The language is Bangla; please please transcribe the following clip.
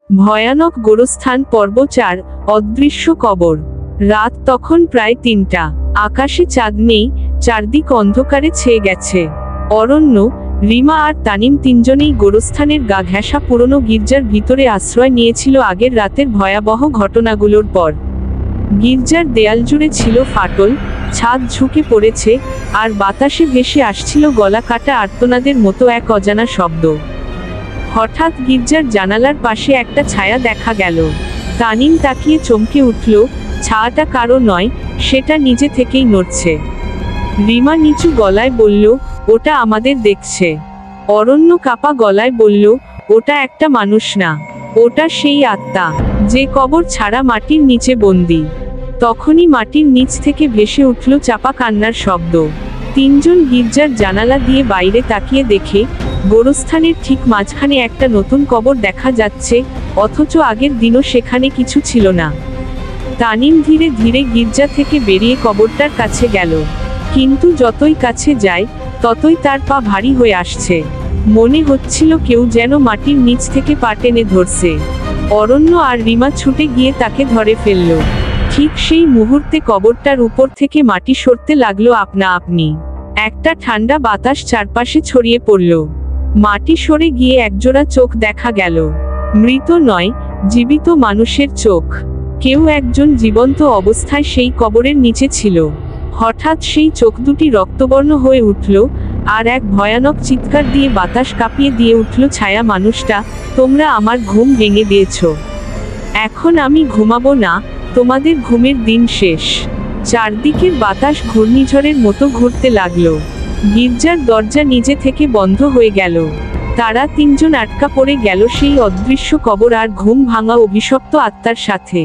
ভয়ানক গোরস্থান পর্ব ৪ অদৃশ্য কবর। রাত তখন প্রায় ৩টা। আকাশে চাঁদ নেই, চারদিক অন্ধকারে ছেয়ে গেছে। অরণ্য, রিমা আর তানিম তিনজনেই গোরস্থানের গা ঘেঁষা পুরনো গির্জার ভিতরে আশ্রয় নিয়েছিল আগের রাতের ভয়াবহ ঘটনাগুলোর পর। গির্জার দেয়াল জুড়ে ছিল ফাটল, ছাদ ঝুঁকে পড়েছে, আর বাতাসে ভেসে আসছিল গলা কাটা আর্তনাদের মতো এক অজানা শব্দ। হঠাৎ গির্জার জানালার পাশে একটা ছায়া দেখা গেল। তানিম তাকিয়ে চমকে উঠল, ছায়াটা কারো নয়, সেটা নিজে থেকেই নড়ছে। রিমা নিচু গলায় বলল, ওটা আমাদের দেখছে। অরণ্য কাপা গলায় বলল, ওটা একটা মানুষ না, ওটা সেই আত্মা, যে কবর ছাড়া মাটির নিচে বন্দী। তখনই মাটির নিচ থেকে ভেসে উঠল চাপা কান্নার শব্দ। তিনজন গির্জার জানালা দিয়ে বাইরে তাকিয়ে দেখে, গোরস্থানের ঠিক মাঝখানে একটা নতুন কবর দেখা যাচ্ছে, অথচ আগের দিনও সেখানে কিছু ছিল না। তানিম ধীরে ধীরে গির্জা থেকে বেরিয়ে কবরটার কাছে গেল, কিন্তু যতই কাছে যায় ততই তার পা ভারী হয়ে আসছে। মনে হচ্ছিল কেউ যেন মাটির নিচ থেকে পা টেনে ধরছে। অরণ্য আর রিমা ছুটে গিয়ে তাকে ধরে ফেলল। ঠিক সেই মুহূর্তে কবরটার উপর থেকে মাটি সরতে লাগলো আপনা আপনি। একটা ঠান্ডা বাতাস চারপাশে ছড়িয়ে পড়ল। মাটি সরে গিয়ে একজোড়া চোখ দেখা গেল। মৃত নয়, জীবিত মানুষের চোখ। কেউ একজন জীবন্ত অবস্থায় সেই কবরের নিচে ছিল। হঠাৎ সেই চোখ দুটি রক্তবর্ণ হয়ে উঠল, আর এক ভয়ানক চিৎকার দিয়ে বাতাস কাঁপিয়ে দিয়ে উঠল, ছায়া মানুষটা, তোমরা আমার ঘুম ভেঙে দিয়েছ। এখন আমি ঘুমাবো না, তোমাদের ঘুমের দিন শেষ। চারদিকের বাতাস ঘূর্ণিঝড়ের মতো ঘুরতে লাগলো। গির্জার দরজা নিজে থেকে বন্ধ হয়ে গেল। তারা তিনজন আটকা পড়ে গেল সেই অদৃশ্য কবর আর ঘুম ভাঙা অভিশপ্ত আত্মার সাথে।